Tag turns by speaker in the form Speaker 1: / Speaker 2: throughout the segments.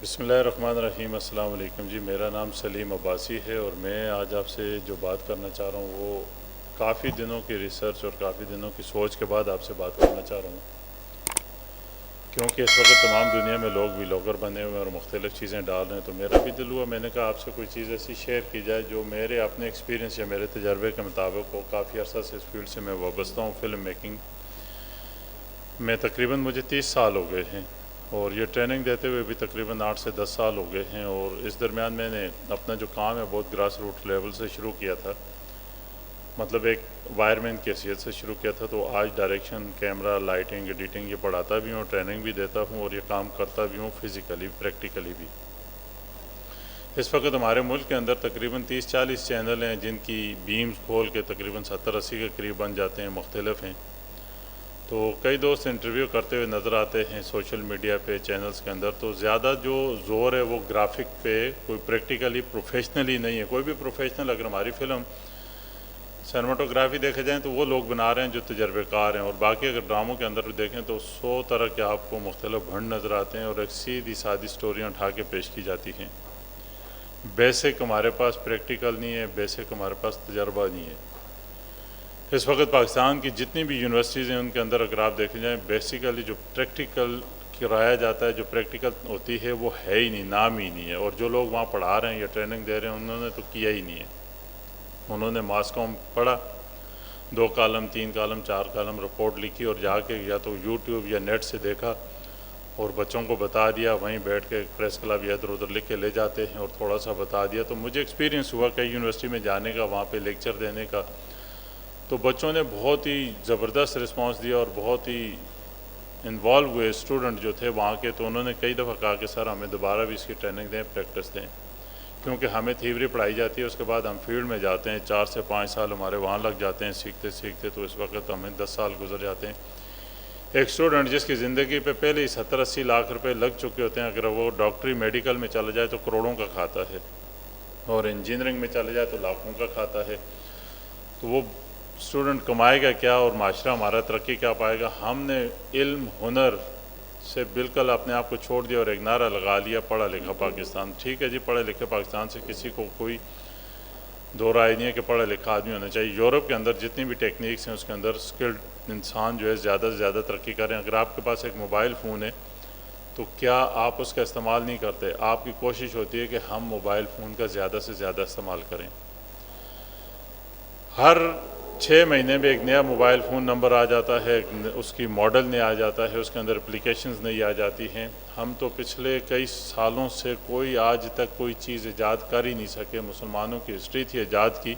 Speaker 1: بسم اللہ الرحمن الرحیم۔ السلام علیکم جی، میرا نام سلیم عباسی ہے اور میں آج آپ سے جو بات کرنا چاہ رہا ہوں وہ کافی دنوں کی ریسرچ اور کافی دنوں کی سوچ کے بعد آپ سے بات کرنا چاہ رہا ہوں، کیونکہ اس وقت تمام دنیا میں لوگ ولاگر بنے ہوئے ہیں اور مختلف چیزیں ڈال رہے ہیں، تو میرا بھی دل ہوا میں نے کہا آپ سے کوئی چیز ایسی شیئر کی جائے جو میرے اپنے ایکسپیرینس یا میرے تجربے کے مطابق ہو۔ کافی عرصہ سے اس فیلڈ سے میں وابستہ ہوں، فلم میکنگ میں تقریباً مجھے 30 سال ہو گئے ہیں اور یہ ٹریننگ دیتے ہوئے بھی تقریباً 8 سے 10 سال ہو گئے ہیں، اور اس درمیان میں نے اپنا جو کام ہے بہت گراس روٹ لیول سے شروع کیا تھا، مطلب ایک وائر مین کی حیثیت سے شروع کیا تھا، تو آج ڈائریکشن، کیمرہ، لائٹنگ، ایڈیٹنگ یہ پڑھاتا بھی ہوں، ٹریننگ بھی دیتا ہوں اور یہ کام کرتا بھی ہوں فزیکلی پریکٹیکلی بھی۔ اس وقت ہمارے ملک کے اندر تقریباً 30-40 چینل ہیں جن کی بیمز کھول کے تقریباً 70-80 کے قریب بن جاتے ہیں، مختلف ہیں۔ تو کئی دوست انٹرویو کرتے ہوئے نظر آتے ہیں سوشل میڈیا پہ، چینلز کے اندر، تو زیادہ جو زور ہے وہ گرافک پہ، کوئی پریکٹیکلی پروفیشنلی نہیں ہے۔ کوئی بھی پروفیشنل اگر ہماری فلم سینماٹوگرافی دیکھے جائیں تو وہ لوگ بنا رہے ہیں جو تجربے کار ہیں، اور باقی اگر ڈراموں کے اندر بھی دیکھیں تو 100 طرح کے آپ کو مختلف بھنڈ نظر آتے ہیں اور ایک سیدھی سادی سٹوریاں اٹھا کے پیش کی جاتی ہیں۔ بیسک ہمارے پاس پریکٹیکل نہیں ہے، بیسک ہمارے پاس تجربہ نہیں ہے۔ اس وقت پاکستان کی جتنی بھی یونیورسٹیز ہیں ان کے اندر اگر آپ دیکھیں جائیں، بیسیکلی جو پریکٹیکل کرایا جاتا ہے، جو پریکٹیکل ہوتی ہے وہ ہے ہی نہیں، نام ہی نہیں ہے، اور جو لوگ وہاں پڑھا رہے ہیں یا ٹریننگ دے رہے ہیں انہوں نے تو کیا ہی نہیں ہے۔ انہوں نے ماس کام پڑھا، 2 کالم 3 کالم 4 کالم رپورٹ لکھی اور جا کے یا تو یوٹیوب یا نیٹ سے دیکھا اور بچوں کو بتا دیا، وہیں بیٹھ کے پریس کلب یا ادھر ادھر لکھ کے لے جاتے ہیں اور تھوڑا سا بتا دیا۔ تو مجھے ایکسپیرینس ہوا کئی یونیورسٹی میں جانے کا، وہاں پہ لیکچر دینے کا، تو بچوں نے بہت ہی زبردست رسپانس دیا اور بہت ہی انوالو ہوئے اسٹوڈنٹ جو تھے وہاں کے، تو انہوں نے کئی دفعہ کہا کہ سر ہمیں دوبارہ بھی اس کی ٹریننگ دیں، پریکٹس دیں، کیونکہ ہمیں تھیوری پڑھائی جاتی ہے، اس کے بعد ہم فیلڈ میں جاتے ہیں، 4 سے 5 سال ہمارے وہاں لگ جاتے ہیں سیکھتے سیکھتے، تو اس وقت ہمیں 10 سال گزر جاتے ہیں۔ ایک اسٹوڈنٹ جس کی زندگی پہ پہلے ہی 70-80 لاکھ روپے لگ چکے ہوتے ہیں، اگر وہ ڈاکٹری میڈیکل میں چلا جائے تو کروڑوں کا کھاتا ہے، اور انجینئرنگ میں چلے جائے تو لاکھوں کا کھاتا ہے، تو وہ اسٹوڈنٹ کمائے گا کیا اور معاشرہ ہمارا ترقی کیا پائے گا؟ ہم نے علم ہنر سے بالکل اپنے آپ کو چھوڑ دیا اور ایک نعرہ لگا لیا، پڑھا لکھا پاکستان۔ ٹھیک ہے جی، پڑھے لکھے پاکستان سے کسی کو کوئی دو رائے نہیں ہے کہ پڑھا لکھا آدمی ہونا چاہیے۔ یورپ کے اندر جتنی بھی ٹیکنیکس ہیں اس کے اندر اسکلڈ انسان جو ہے زیادہ سے زیادہ ترقی کر رہے ہیں۔ اگر آپ کے پاس ایک موبائل فون ہے تو کیا آپ اس کا استعمال نہیں کرتے؟ آپ کی کوشش ہوتی ہے کہ ہم موبائل فون کا زیادہ سے زیادہ استعمال کریں۔ ہر 6 مہینے میں ایک نیا موبائل فون نمبر آ جاتا ہے، اس کی ماڈل نیا آ جاتا ہے، اس کے اندر اپلیکیشنز نئی آ جاتی ہیں۔ ہم تو پچھلے کئی سالوں سے کوئی آج تک کوئی چیز ایجاد کر ہی نہیں سکے۔ مسلمانوں کی ہسٹری تھی ایجاد کی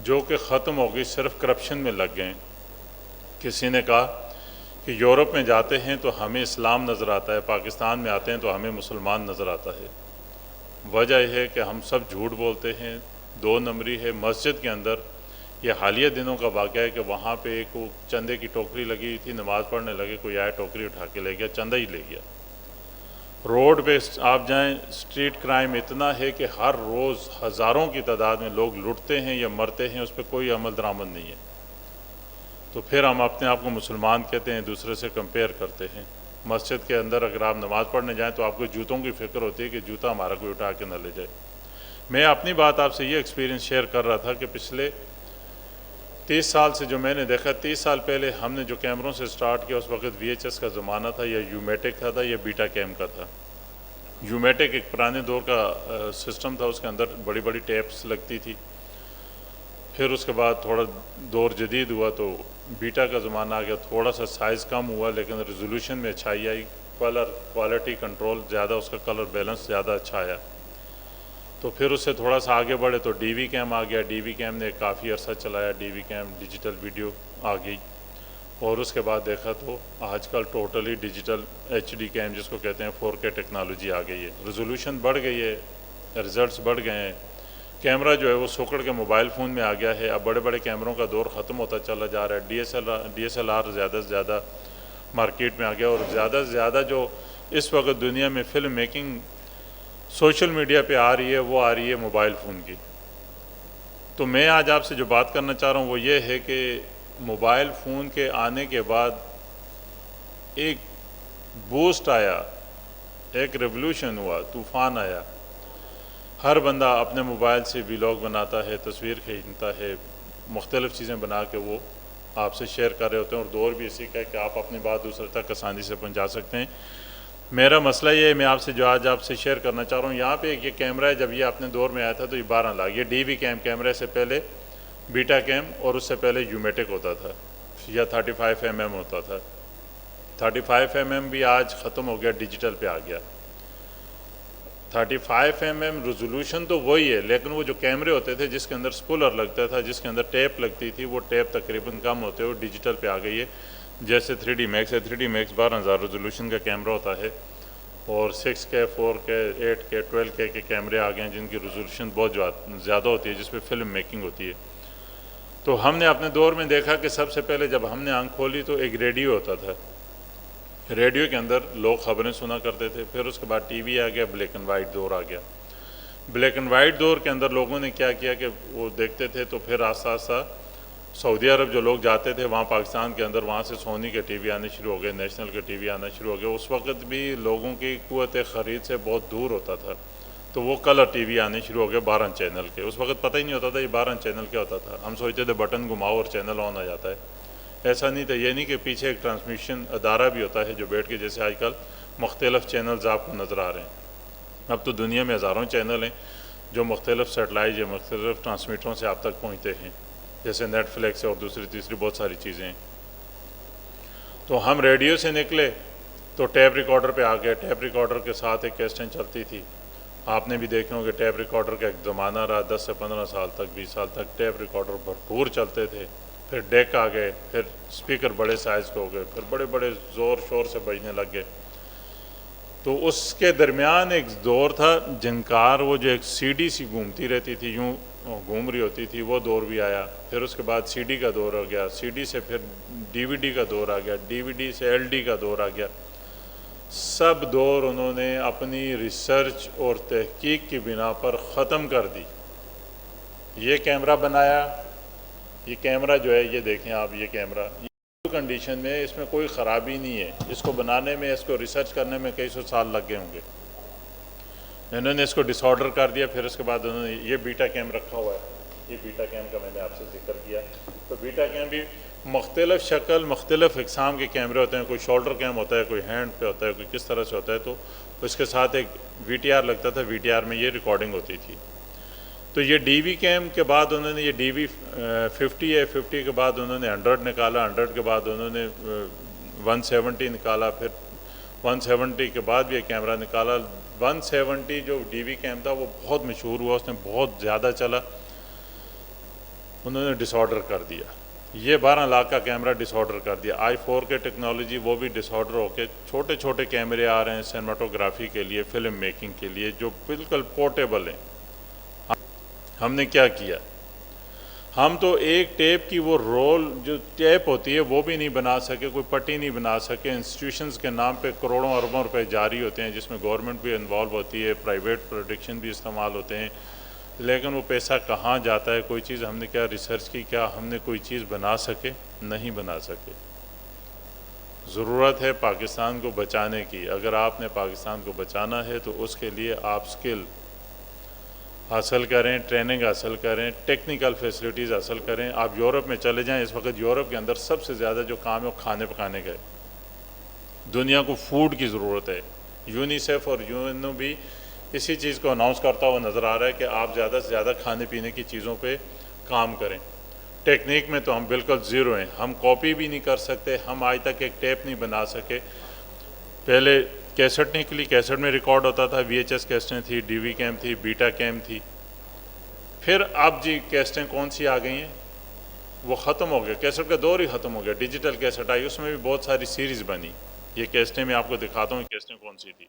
Speaker 1: جو کہ ختم ہو گئی، صرف کرپشن میں لگ گئے۔ کسی نے کہا کہ یورپ میں جاتے ہیں تو ہمیں اسلام نظر آتا ہے، پاکستان میں آتے ہیں تو ہمیں مسلمان نظر آتا ہے۔ وجہ یہ ہے کہ ہم سب جھوٹ بولتے ہیں، 2 نمبری ہے۔ مسجد کے اندر یہ حالیہ دنوں کا واقعہ ہے کہ وہاں پہ ایک چندے کی ٹوکری لگی ہوئی تھی، نماز پڑھنے لگے، کوئی آیا ٹوکری اٹھا کے لے گیا، چندہ ہی لے گیا۔ روڈ پہ آپ جائیں، اسٹریٹ کرائم اتنا ہے کہ ہر روز ہزاروں کی تعداد میں لوگ لٹتے ہیں یا مرتے ہیں، اس پہ کوئی عمل درآمد نہیں ہے۔ تو پھر ہم اپنے آپ کو مسلمان کہتے ہیں، دوسرے سے کمپیئر کرتے ہیں۔ مسجد کے اندر اگر آپ نماز پڑھنے جائیں تو آپ کو جوتوں کی فکر ہوتی ہے کہ جوتا ہمارا کوئی اٹھا کے نہ لے جائے۔ میں اپنی بات آپ سے یہ ایکسپیرینس شیئر کر رہا تھا کہ پچھلے 30 سال سے جو میں نے دیکھا، 30 سال پہلے ہم نے جو کیمروں سے سٹارٹ کیا اس وقت وی ایچ ایس کا زمانہ تھا، یا یومیٹک تھا یا بیٹا کیم کا تھا۔ یومیٹک ایک پرانے دور کا سسٹم تھا، اس کے اندر بڑی بڑی ٹیپس لگتی تھی۔ پھر اس کے بعد تھوڑا دور جدید ہوا تو بیٹا کا زمانہ آ گیا، تھوڑا سا سائز کم ہوا لیکن ریزولوشن میں اچھائی آئی، کوالٹی کنٹرول زیادہ، اس کا کلر بیلنس زیادہ اچھا آیا۔ تو پھر اس سے تھوڑا سا آگے بڑھے تو ڈی وی کیم آ گیا، ڈی وی کیم نے کافی عرصہ چلایا، D V cam digital video آ گئی، اور اس کے بعد دیکھا تو آج کل totally digital H D cam جس کو کہتے ہیں 4K ٹیکنالوجی آ گئی ہے، ریزولوشن بڑھ گئی ہے، ریزلٹس بڑھ گئے ہیں۔ کیمرہ جو ہے وہ سوکڑ کے موبائل فون میں آ گیا ہے، اب بڑے بڑے کیمروں کا دور ختم ہوتا چلا جا رہا ہے، ڈی ایس ایل آر زیادہ سے زیادہ مارکیٹ میں آ گیا، اور زیادہ سے زیادہ جو اس وقت دنیا میں فلم میکنگ سوشل میڈیا پہ آ رہی ہے وہ آ رہی ہے موبائل فون کی۔ تو میں آج آپ سے جو بات کرنا چاہ رہا ہوں وہ یہ ہے کہ موبائل فون کے آنے کے بعد ایک بوسٹ آیا ایک ریولوشن ہوا، طوفان آیا، ہر بندہ اپنے موبائل سے ولاگ بناتا ہے، تصویر کھینچتا ہے، مختلف چیزیں بنا کے وہ آپ سے شیئر کر رہے ہوتے ہیں، اور دور بھی اسی کا ہے کہ آپ اپنی بات دوسرے تک آسانی سے پہنچا سکتے ہیں۔ میرا مسئلہ یہ ہے، میں آپ سے جو آج آپ سے شیئر کرنا چاہ رہا ہوں، یہاں پہ یہ کیمرہ ہے، جب یہ اپنے دور میں آیا تھا تو یہ 12 لاکھ، یہ ڈی وی کیمرے سے پہلے بیٹا کیم اور اس سے پہلے یومیٹک ہوتا تھا یا 35mm ہوتا تھا۔ 35mm بھی آج ختم ہو گیا، ڈیجیٹل پہ آ گیا۔ 35mm ریزولوشن تو وہی ہے، لیکن وہ جو کیمرے ہوتے تھے جس کے اندر سپولر لگتا تھا، جس کے اندر ٹیپ لگتی تھی، وہ ٹیپ تقریباً کم ہوتے ہوئے ڈیجیٹل پہ آ گئی ہے۔ جیسے 3D میکس ہے، 3D میکس 12,000 ریزولوشن کا کیمرہ ہوتا ہے، اور 6K 4K 8K 12K کے کیمرے آ گئے ہیں جن کی ریزولوشن بہت زیادہ ہوتی ہے، جس پہ فلم میکنگ ہوتی ہے۔ تو ہم نے اپنے دور میں دیکھا کہ سب سے پہلے جب ہم نے آنکھ کھولی تو ایک ریڈیو ہوتا تھا، ریڈیو کے اندر لوگ خبریں سنا کرتے تھے، پھر اس کے بعد ٹی وی آ گیا، بلیک اینڈ وائٹ دور آ گیا۔ بلیک اینڈ وائٹ دور کے اندر لوگوں نے کیا کیا کہ وہ دیکھتے تھے، تو پھر آہستہ آہستہ سعودی عرب جو لوگ جاتے تھے وہاں پاکستان کے اندر، وہاں سے سونی کے ٹی وی آنے شروع ہو گئے، نیشنل کے ٹی وی آنا شروع ہو گئے۔ اس وقت بھی لوگوں کی قوت خرید سے بہت دور ہوتا تھا، تو وہ کلر ٹی وی آنے شروع ہو گئے 12 چینل کے۔ اس وقت پتہ ہی نہیں ہوتا تھا یہ 12 چینل کیا ہوتا تھا، ہم سوچتے تھے بٹن گھماؤ اور چینل آن آ جاتا ہے، ایسا نہیں تھا۔ یہ نہیں کہ پیچھے ایک ٹرانسمیشن ادارہ بھی ہوتا ہے جو بیٹھ کے، جیسے آج کل مختلف چینلز آپ کو نظر آ رہے ہیں، اب تو دنیا میں ہزاروں چینل ہیں جو مختلف سیٹلائٹ یا مختلف ٹرانسمیٹروں سے آپ تک پہنچتے ہیں، جیسے نیٹ فلیکس اور دوسری تیسری بہت ساری چیزیں ہیں۔ تو ہم ریڈیو سے نکلے تو ٹیپ ریکارڈر پہ آ گئے، ٹیپ ریکارڈر کے ساتھ ایک کیسٹیں چلتی تھی، آپ نے بھی دیکھے ہوں کہ ٹیپ ریکارڈر کا ایک زمانہ رہا، 10 سے 15 سال تک، 20 سال تک ٹیپ ریکارڈر بھرپور چلتے تھے۔ پھر ڈیک آ گئے، پھر اسپیکر بڑے سائز کے ہو گئے، پھر بڑے بڑے زور شور سے بجنے لگ گئے۔ تو اس کے درمیان ایک دور تھا جنکار، وہ جو ایک سی ڈی سی گھومتی رہتی تھی، یوں گھوم رہی ہوتی تھی، وہ دور بھی آیا۔ پھر اس کے بعد سی ڈی کا دور ہو گیا، سی ڈی سے پھر ڈی وی ڈی کا دور آ گیا، ڈی وی ڈی سے ایل ڈی کا دور آ گیا۔ سب دور انہوں نے اپنی ریسرچ اور تحقیق کی بنا پر ختم کر دی۔ یہ کیمرہ بنایا، یہ کیمرہ جو ہے، یہ دیکھیں آپ، یہ کیمرہ کنڈیشن میں، اس میں کوئی خرابی نہیں ہے، اس کو بنانے میں، اس کو ریسرچ کرنے میں کئی سو سال لگ گئے ہوں گے۔ انہوں نے اس کو ڈس آرڈر کر دیا، پھر اس کے بعد انہوں نے یہ بیٹا کیم رکھا ہوا ہے، یہ بیٹا کیم کا میں نے آپ سے ذکر کیا۔ تو بیٹا کیم بھی مختلف شکل، مختلف اقسام کے کیمرے ہوتے ہیں، کوئی شولڈر کیم ہوتا ہے، کوئی ہینڈ پہ ہوتا ہے، کوئی کس طرح سے ہوتا ہے۔ تو اس کے ساتھ ایک وی ٹی آر لگتا تھا، وی ٹی آر میں یہ ریکارڈنگ ہوتی تھی۔ تو یہ ڈی وی کیم کے بعد انہوں نے یہ ڈی وی 50 ہے، 50 کے بعد انہوں نے 100 نکالا، 100 کے بعد انہوں نے 170 نکالا، پھر 170 کے بعد بھی ایک کیمرہ نکالا۔ 170 جو ڈی وی کیم تھا وہ بہت مشہور ہوا، اس نے بہت زیادہ چلا، انہوں نے ڈس آرڈر کر دیا۔ یہ 12 لاکھ کا کیمرہ ڈس آرڈر کر دیا۔ i4 ٹیکنالوجی وہ بھی ڈس آرڈر ہو کے چھوٹے چھوٹے کیمرے آ رہے ہیں سینماٹوگرافی کے لیے، فلم میکنگ کے لیے، جو بالکل پورٹیبل ہیں۔ ہم نے کیا کیا؟ ہم تو ایک ٹیپ کی وہ رول جو ٹیپ ہوتی ہے وہ بھی نہیں بنا سکے، کوئی پٹی نہیں بنا سکے۔ انسٹیٹیوشنز کے نام پہ کروڑوں اربوں روپے جاری ہوتے ہیں، جس میں گورنمنٹ بھی انوالو ہوتی ہے، پرائیویٹ پروڈکشن بھی استعمال ہوتے ہیں، لیکن وہ پیسہ کہاں جاتا ہے؟ کوئی چیز ہم نے کیا ریسرچ کی؟ کیا ہم نے کوئی چیز بنا سکے؟ نہیں بنا سکے۔ ضرورت ہے پاکستان کو بچانے کی۔ اگر آپ نے پاکستان کو بچانا ہے تو اس کے لیے آپ سکل حاصل کریں، ٹریننگ حاصل کریں، ٹیکنیکل فیسلٹیز حاصل کریں۔ آپ یورپ میں چلے جائیں، اس وقت یورپ کے اندر سب سے زیادہ جو کام ہے وہ کھانے پکانے کا ہے۔ دنیا کو فوڈ کی ضرورت ہے۔ یونیسیف اور یو این او بھی اسی چیز کو اناؤنس کرتا ہوا نظر آ رہا ہے کہ آپ زیادہ سے زیادہ کھانے پینے کی چیزوں پہ کام کریں۔ ٹیکنیک میں تو ہم بالکل زیرو ہیں، ہم کاپی بھی نہیں کر سکتے، ہم آج تک ایک ٹیپ نہیں بنا سکے۔ پہلے کیسٹ نکلی، کیسٹ میں ریکارڈ ہوتا تھا، وی ایچ ایس کیسٹیں تھی، ڈی وی کیم تھی، بیٹا کیم تھی۔ پھر اب جی کیسٹیں کون سی آ گئی ہیں؟ وہ ختم ہو گیا، کیسٹ کا دور ہی ختم ہو گیا، ڈیجیٹل کیسٹ آئی، اس میں بھی بہت ساری سیریز بنی۔ یہ کیسٹیں میں آپ کو دکھاتا ہوں کیسٹیں کون سی تھی۔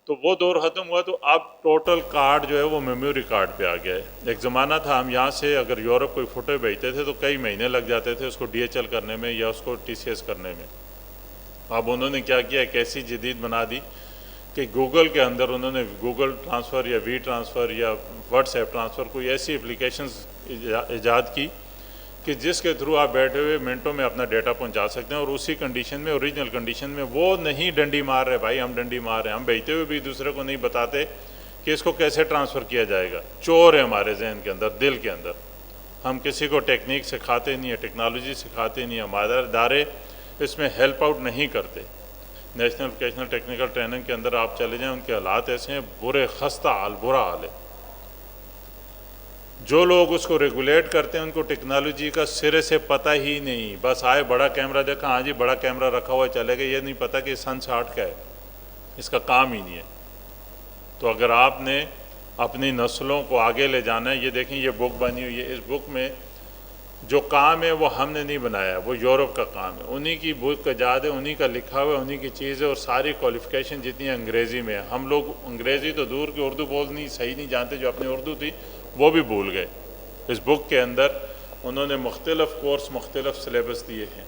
Speaker 1: تو وہ دور ختم ہوا، تو اب ٹوٹل کارڈ جو ہے وہ میموری کارڈ پہ آ گیا ہے۔ ایک زمانہ تھا ہم یہاں سے اگر یورپ کوئی فوٹو بھیجتے تھے تو کئی مہینے لگ جاتے تھے اس کو ڈی ایچ ایل کرنے میں یا اس کو ٹی سی ایس کرنے میں۔ اب انہوں نے کیا کیا، ایک ایسی جدید بنا دی کہ گوگل کے اندر انہوں نے گوگل ٹرانسفر یا وی ٹرانسفر یا واٹس ایپ ٹرانسفر، کوئی ایسی اپلیکیشنز ایجاد کی کہ جس کے تھرو آپ بیٹھے ہوئے منٹوں میں اپنا ڈیٹا پہنچا سکتے ہیں، اور اسی کنڈیشن میں، اوریجنل کنڈیشن میں. وہ نہیں ڈنڈی مار رہے بھائی، ہم ڈنڈی مار رہے ہیں، ہم بھیجتے ہوئے بھی دوسرے کو نہیں بتاتے کہ اس کو کیسے ٹرانسفر کیا جائے گا. چور ہے ہمارے ذہن کے اندر، دل کے اندر. ہم کسی کو ٹیکنیک سکھاتے نہیں ہیں، ٹیکنالوجی سکھاتے نہیں ہیں، ہمارے ادارے اس میں ہیلپ آؤٹ نہیں کرتے. نیشنل ووکیشنل ٹیکنیکل ٹریننگ کے اندر آپ چلے جائیں، ان کے حالات ایسے ہیں، برے، خستہ حال، برا حال ہے. جو لوگ اس کو ریگولیٹ کرتے ہیں ان کو ٹیکنالوجی کا سرے سے پتہ ہی نہیں. بس آئے، بڑا کیمرہ دیکھا، ہاں جی بڑا کیمرہ رکھا ہوا ہے، چلے گئے. یہ نہیں پتہ کہ سن 60 کا ہے، اس کا کام ہی نہیں ہے. تو اگر آپ نے اپنی نسلوں کو آگے لے جانا ہے، یہ دیکھیں یہ بک بنی ہوئی ہے، اس بک میں جو کام ہے وہ ہم نے نہیں بنایا، وہ یورپ کا کام ہے. انہی کی بک ایجاد ہے، انہی کا لکھا ہوا ہے، انہی کی چیز ہے، اور ساری کوالیفیکیشن جتنی انگریزی میں ہے. ہم لوگ انگریزی تو دور کی اردو بولنی صحیح نہیں جانتے، جو اپنی اردو تھی وہ بھی بھول گئے. اس بک کے اندر انہوں نے مختلف کورس، مختلف سلیبس دیے ہیں.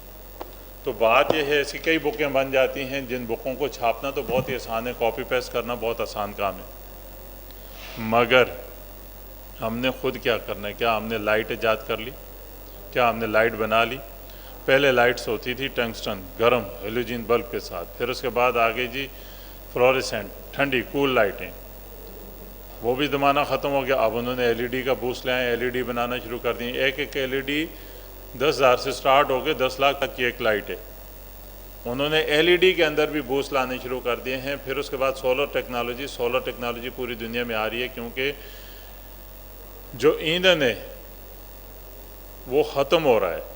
Speaker 1: تو بات یہ ہے، ایسی کئی بکیں بن جاتی ہیں جن بکوں کو چھاپنا تو بہت ہی آسان ہے، کاپی پیسٹ کرنا بہت آسان کام ہے. مگر ہم نے خود کیا کرنا ہے؟ کیا ہم نے لائٹ ایجاد کر لی؟ کیا ہم نے لائٹ بنا لی؟ پہلے لائٹس ہوتی تھی ٹنگسٹن، گرم ہیلوجن بلب کے ساتھ. پھر اس کے بعد آگے جی فلوریسنٹ، ٹھنڈی کول لائٹیں. وہ بھی زمانہ ختم ہو گیا. اب انہوں نے ایل ای ڈی کا بوسٹ لے آئے، ایل ای ڈی بنانا شروع کر دیں. ایک ایل ای ڈی 10,000 سے سٹارٹ ہو کے 10 لاکھ تک کی ایک لائٹ ہے. انہوں نے ایل ای ڈی کے اندر بھی بوسٹ لانے شروع کر دیے ہیں. پھر اس کے بعد سولر ٹیکنالوجی پوری دنیا میں آ رہی ہے، کیونکہ جو ایندھن ہے وہ ختم ہو رہا ہے.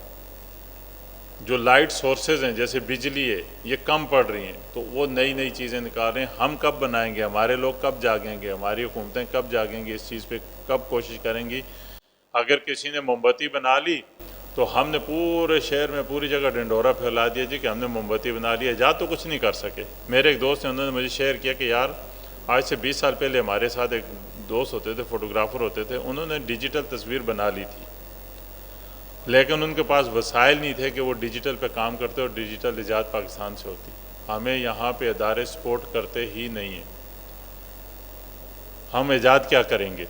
Speaker 1: جو لائٹ سورسز ہیں جیسے بجلی ہے یہ کم پڑ رہی ہیں، تو وہ نئی نئی چیزیں نکال رہے ہیں. ہم کب بنائیں گے؟ ہمارے لوگ کب جاگیں گے؟ ہماری حکومتیں کب جاگیں گی؟ اس چیز پہ کب کوشش کریں گی؟ اگر کسی نے موم بتی بنا لی تو ہم نے پورے شہر میں پوری جگہ ڈنڈورا پھیلا دیا جی کہ ہم نے موم بتی بنا لی. ایجاد تو کچھ نہیں کر سکے. میرے ایک دوست ہیں، انہوں نے مجھے شیئر کیا کہ یار آج سے 20 سال پہلے ہمارے ساتھ ایک دوست ہوتے تھے، فوٹوگرافر ہوتے تھے. انہوں نے ڈیجیٹل تصویر بنا لی تھی، لیکن ان کے پاس وسائل نہیں تھے کہ وہ ڈیجیٹل پہ کام کرتے، اور ڈیجیٹل ایجاد پاکستان سے ہوتی. ہمیں یہاں پہ ادارے سپورٹ کرتے ہی نہیں ہیں. ہم ایجاد کیا کریں گے؟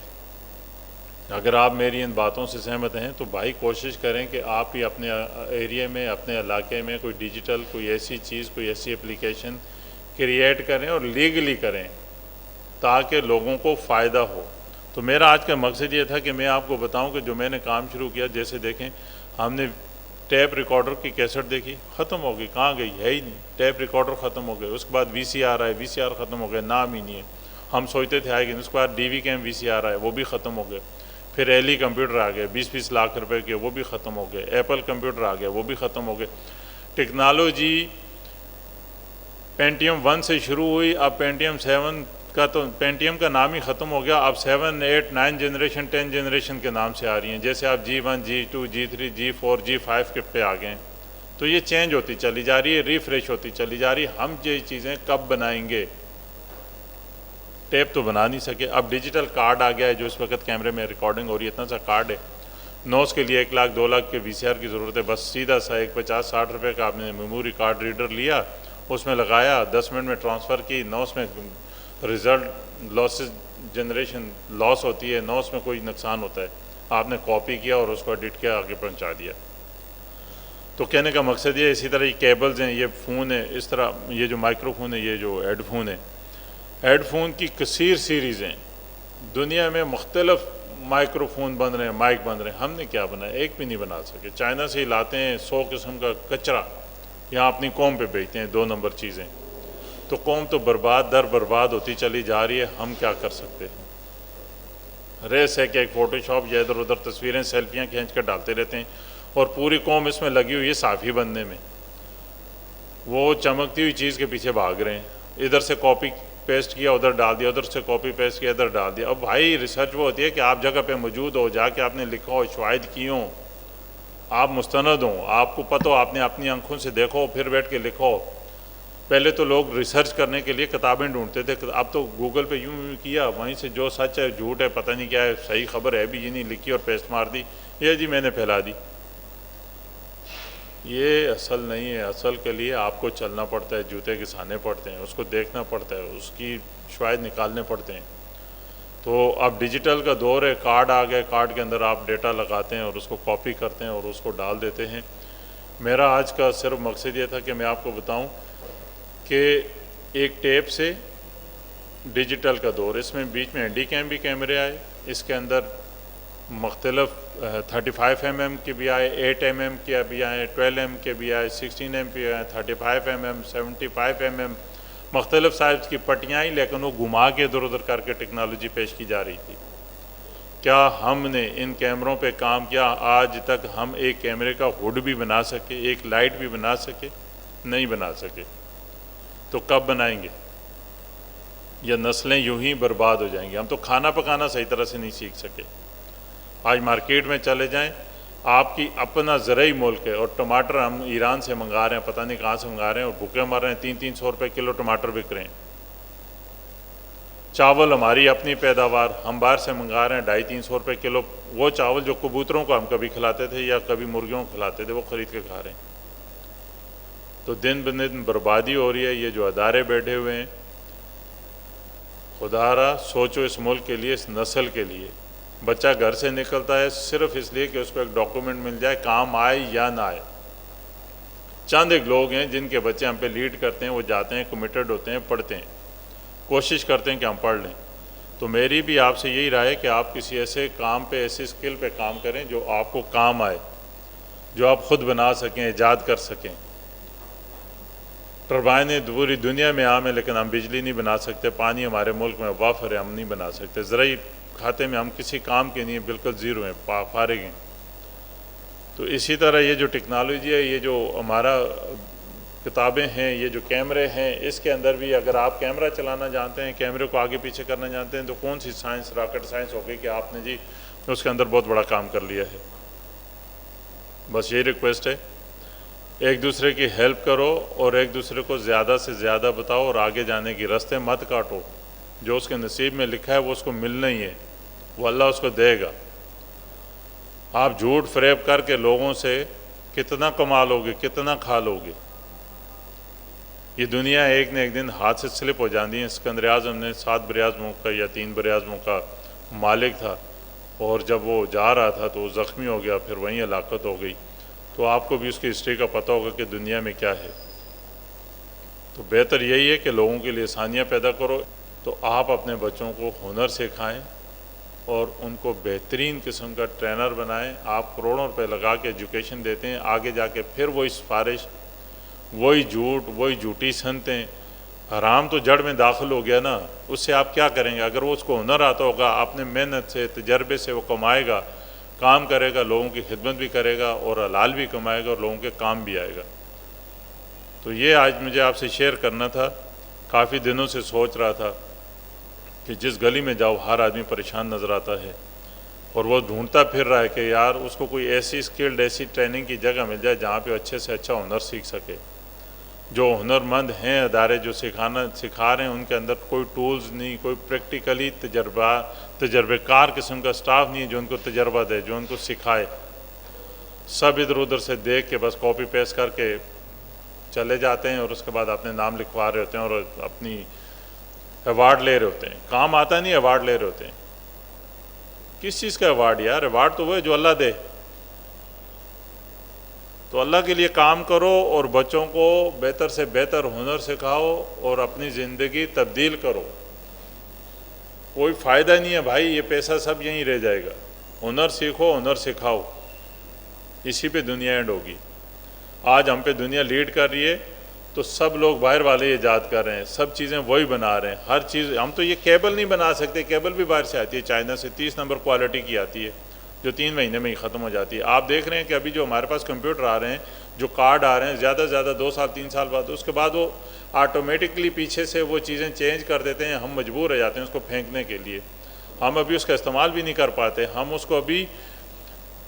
Speaker 1: اگر آپ میری ان باتوں سے سہمت ہیں تو بھائی کوشش کریں کہ آپ ہی اپنے ایریے میں، اپنے علاقے میں کوئی ڈیجیٹل، کوئی ایسی چیز، کوئی ایسی اپلیکیشن کریٹ کریں اور لیگلی کریں تاکہ لوگوں کو فائدہ ہو. تو میرا آج کا مقصد یہ تھا کہ میں آپ کو بتاؤں کہ جو میں نے کام شروع کیا، جیسے دیکھیں ہم نے ٹیپ ریکارڈر کی کیسٹ دیکھی، ختم ہو گئی، کہاں گئی؟ ہے ہی نہیں. ٹیپ ریکارڈر ختم ہو گئے. اس کے بعد وی سی آر آئے، وی سی آر ختم ہو گئے، نام ہی نہیں ہے. ہم سوچتے تھے آئے گی. اس کے بعد D V cam V C R آئے، وہ بھی ختم ہو گئے. پھر ایل ای کمپیوٹر آ گئے 20-20 لاکھ روپے کے، وہ بھی ختم ہو گئے. ایپل کمپیوٹر آ گئے، وہ بھی ختم ہو گئے. ٹیکنالوجی پینٹیم 1 سے شروع ہوئی، اب پینٹیم 7 کا تو پینٹیم کا نام ہی ختم ہو گیا. اب 7، 8، 9 جنریشن، 10 جنریشن کے نام سے آ رہی ہیں. جیسے آپ G1، G2، G3، G4، G5 کے پہ آ گئے ہیں. تو یہ چینج ہوتی چلی جا رہی ہے، ریفریش ہوتی چلی جا رہی ہے. ہم یہ چیزیں کب بنائیں گے؟ ٹیپ تو بنا نہیں سکے. اب ڈیجیٹل کارڈ آ گیا ہے جو اس وقت کیمرے میں ریکارڈنگ ہو رہی ہے. اتنا سا کارڈ ہے، نوز کے لیے 1 لاکھ 2 لاکھ کے وی سی آر کی ضرورت ہے. بس سیدھا سا ایک 50-60 روپے کا آپ نے میموری کارڈ ریڈر لیا، اس میں لگایا، 10 منٹ میں ٹرانسفر کی. نوز میں رزلٹ لاسز جنریشن لاس ہوتی ہے، نوز میں کوئی نقصان ہوتا ہے. آپ نے کاپی کیا اور اس کو ایڈٹ کیا، آگے پہنچا دیا. تو کہنے کا مقصد یہ، اسی طرح یہ کیبلز ہیں، یہ فون ہے، اس طرح یہ جو مائکرو فون ہے، یہ جو ہیڈ فون ہے، ہیڈ فون کی کثیر سیریزیں دنیا میں مختلف مائکرو فون بن رہے ہیں، مائک بن رہے ہیں. ہم نے کیا بنایا؟ ایک بھی نہیں بنا سکے. چائنا سے ہی لاتے ہیں 100 قسم کا کچرا، یہاں اپنی قوم پہ بیچتے ہیں 2 نمبر چیزیں. تو قوم تو برباد در برباد ہوتی چلی جا رہی ہے. ہم کیا کر سکتے ہیں؟ ریس ہے کہ ایک فوٹو شاپ یا ادھر ادھر تصویریں، سیلفیاں کھینچ کر ڈالتے رہتے ہیں، اور پوری قوم اس میں لگی ہوئی ہے صافی بننے میں. وہ چمکتی ہوئی چیز کے پیچھے بھاگ رہے ہیں. ادھر سے کاپی پیسٹ کیا ادھر ڈال دیا، ادھر سے کاپی پیسٹ کیا ادھر ڈال دیا. اب بھائی ریسرچ وہ ہوتی ہے کہ آپ جگہ پہ موجود ہو، جا کے آپ نے لکھا ہو، شواہد کی ہوں، آپ مستند ہوں، آپ کو پتہ ہو، آپ نے اپنی آنکھوں سے دیکھو، پھر بیٹھ کے لکھو. پہلے تو لوگ ریسرچ کرنے کے لیے کتابیں ڈھونڈتے تھے. اب تو گوگل پہ یوں کیا، وہیں سے جو سچ ہے جھوٹ ہے پتہ نہیں کیا ہے، صحیح خبر ہے بھی یہ نہیں، لکھی اور پیسٹ مار دی، یہ جی میں نے پھیلا دی. یہ اصل نہیں ہے. اصل کے لیے آپ کو چلنا پڑتا ہے، جوتے گھسانے پڑتے ہیں، اس کو دیکھنا پڑتا ہے، اس کی شواہد نکالنے پڑتے ہیں. تو اب ڈیجیٹل کا دور ہے، کارڈ آ گئے، کارڈ کے اندر آپ ڈیٹا لگاتے ہیں اور اس کو کاپی کرتے ہیں اور اس کو ڈال دیتے ہیں۔ میرا آج کا صرف مقصد یہ تھا کہ میں آپ کو بتاؤں کہ ایک ٹیپ سے ڈیجیٹل کا دور، اس میں بیچ میں ہینڈی کیم بھی کیمرے آئے، اس کے اندر مختلف 35 mm کے بھی آئے، 8 mm کے بھی آئے، 12 mm کے بھی آئے، 16 mm کے آئے، 35 mm، 75 mm، مختلف سائز کی پٹیاں آئیں، لیکن وہ گھما کے ادھر ادھر کر کے ٹیکنالوجی پیش کی جا رہی تھی۔ کیا ہم نے ان کیمروں پہ کام کیا؟ آج تک ہم ایک کیمرے کا ہوڈ بھی بنا سکے، ایک لائٹ بھی بنا سکے؟ نہیں بنا سکے۔ تو کب بنائیں گے؟ یا نسلیں یوں ہی برباد ہو جائیں گی۔ ہم تو کھانا پکانا صحیح طرح سے نہیں سیکھ سکے۔ آج مارکیٹ میں چلے جائیں، آپ کی اپنا زرعی ملک ہے اور ٹماٹر ہم ایران سے منگا رہے ہیں، پتہ نہیں کہاں سے منگا رہے ہیں، اور بھوکے مر رہے ہیں، 300 روپے کلو ٹماٹر بک رہے ہیں۔ چاول ہماری اپنی پیداوار، ہم باہر سے منگا رہے ہیں 250-300 روپے کلو، وہ چاول جو کبوتروں کو ہم کبھی کھلاتے تھے یا کبھی مرغیوں کو کھلاتے تھے وہ خرید کے کھا رہے ہیں۔ تو دن بدن بربادی ہو رہی ہے۔ یہ جو ادارے بیٹھے ہوئے ہیں، خدا را سوچو اس ملک کے لیے، اس نسل کے لیے۔ بچہ گھر سے نکلتا ہے صرف اس لیے کہ اس کو ایک ڈاکومنٹ مل جائے، کام آئے یا نہ آئے۔ چند ایک لوگ ہیں جن کے بچے ہم پہ لیڈ کرتے ہیں، وہ جاتے ہیں، کمیٹڈ ہوتے ہیں، پڑھتے ہیں، کوشش کرتے ہیں کہ ہم پڑھ لیں۔ تو میری بھی آپ سے یہی رائے ہے کہ آپ کسی ایسے کام پہ، ایسی اسکل پہ کام کریں جو آپ کو کام آئے، جو آپ خود بنا سکیں، ایجاد کر سکیں۔ ٹربائنیں پوری دنیا میں عام ہیں لیکن ہم بجلی نہیں بنا سکتے، پانی ہمارے ملک میں وافر ہے، ہم نہیں بنا سکتے، زرعی کھاتے میں ہم کسی کام کے نہیں ہیں، بالکل زیرو ہیں، فارغ ہیں۔ تو اسی طرح یہ جو ٹیکنالوجی ہے، یہ جو ہمارا کتابیں ہیں، یہ جو کیمرے ہیں، اس کے اندر بھی اگر آپ کیمرہ چلانا جانتے ہیں، کیمرے کو آگے پیچھے کرنا جانتے ہیں، تو کون سی سائنس، راکٹ سائنس ہو گئی کہ آپ نے جی اس کے اندر بہت بڑا کام کر لیا ہے۔ بس یہی ریکویسٹ ہے، ایک دوسرے کی ہیلپ کرو اور ایک دوسرے کو زیادہ سے زیادہ بتاؤ اور آگے جانے کی راستے مت کاٹو۔ جو اس کے نصیب میں لکھا ہے وہ اس کو ملنا ہی ہے، وہ اللہ اس کو دے گا۔ آپ جھوٹ فریب کر کے لوگوں سے کتنا کما لو گے، کتنا کھا لو گے؟ یہ دنیا ایک نہ ایک دن ہاتھ سے سلپ ہو جاتی ہے۔ اسکندر اعظم نے 7 براعظموں کا یا 3 براعظموں کا مالک تھا، اور جب وہ جا رہا تھا تو وہ زخمی ہو گیا، پھر وہیں ہلاکت ہو گئی۔ تو آپ کو بھی اس کی ہسٹری کا پتہ ہوگا کہ دنیا میں کیا ہے۔ تو بہتر یہی ہے کہ لوگوں کے لیے آسانیاں پیدا کرو۔ تو آپ اپنے بچوں کو ہنر سکھائیں اور ان کو بہترین قسم کا ٹرینر بنائیں۔ آپ کروڑوں روپے لگا کے ایجوکیشن دیتے ہیں، آگے جا کے پھر وہی سفارش، وہی جھوٹ، وہی جھوٹی سنتیں، حرام تو جڑ میں داخل ہو گیا نا، اس سے آپ کیا کریں گے؟ اگر وہ اس کو ہنر آتا ہوگا، اپنے محنت سے، تجربے سے وہ کمائے گا، کام کرے گا، لوگوں کی خدمت بھی کرے گا اور حلال بھی کمائے گا اور لوگوں کے کام بھی آئے گا۔ تو یہ آج مجھے آپ سے شیئر کرنا تھا۔ کافی دنوں سے سوچ رہا تھا کہ جس گلی میں جاؤ ہر آدمی پریشان نظر آتا ہے، اور وہ ڈھونڈتا پھر رہا ہے کہ یار اس کو کوئی ایسی اسکلڈ، ایسی ٹریننگ کی جگہ مل جائے جہاں پہ اچھے سے اچھا ہنر سیکھ سکے۔ جو ہنرمند ہیں ادارے جو سکھا رہے ہیں، ان کے اندر کوئی ٹولز نہیں، کوئی پریکٹیکلی تجربہ کار قسم کا سٹاف نہیں ہے جو ان کو تجربہ دے، جو ان کو سکھائے۔ سب ادھر ادھر سے دیکھ کے بس کاپی پیسٹ کر کے چلے جاتے ہیں، اور اس کے بعد اپنے نام لکھوا رہے ہوتے ہیں اور اپنی ایوارڈ لے رہے ہوتے ہیں۔ کام آتا نہیں، ایوارڈ لے رہے ہوتے ہیں۔ کس چیز کا ایوارڈ یار؟ ایوارڈ تو وہ ہے جو اللہ دے۔ تو اللہ کے لیے کام کرو اور بچوں کو بہتر سے بہتر ہنر سکھاؤ اور اپنی زندگی تبدیل کرو۔ کوئی فائدہ نہیں ہے بھائی، یہ پیسہ سب یہیں رہ جائے گا۔ ہنر سیکھو، ہنر سکھاؤ، اسی پہ دنیا اینڈ ہوگی۔ آج ہم پہ دنیا لیڈ کر رہی ہے تو سب لوگ باہر والے ایجاد کر رہے ہیں، سب چیزیں وہی بنا رہے ہیں، ہر چیز۔ ہم تو یہ کیبل نہیں بنا سکتے، کیبل بھی باہر سے آتی ہے، چائنا سے 30 نمبر کوالٹی کی آتی ہے، جو 3 مہینے میں ہی ختم ہو جاتی ہے۔ آپ دیکھ رہے ہیں کہ ابھی جو ہمارے پاس کمپیوٹر آ رہے ہیں، جو کارڈ آ رہے ہیں، زیادہ سے زیادہ 2 سال 3 سال بعد، اس کے بعد وہ آٹومیٹکلی پیچھے سے وہ چیزیں چینج کر دیتے ہیں، ہم مجبور ہو جاتے ہیں اس کو پھینکنے کے لیے۔ ہم ابھی اس کا استعمال بھی نہیں کر پاتے، ہم اس کو ابھی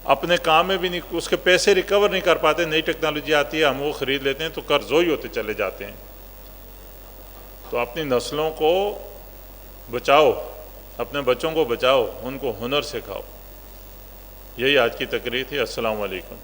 Speaker 1: اپنے کام میں بھی نہیں، اس کے پیسے ریکور نہیں کر پاتے۔ نئی ٹیکنالوجی آتی ہے، ہم وہ خرید لیتے ہیں تو قرضوئی ہوتے چلے جاتے ہیں۔ تو اپنی نسلوں کو بچاؤ، اپنے بچوں کو بچاؤ، ان کو ہنر سکھاؤ۔ یہی آج کی تقریر تھی۔ السلام علیکم۔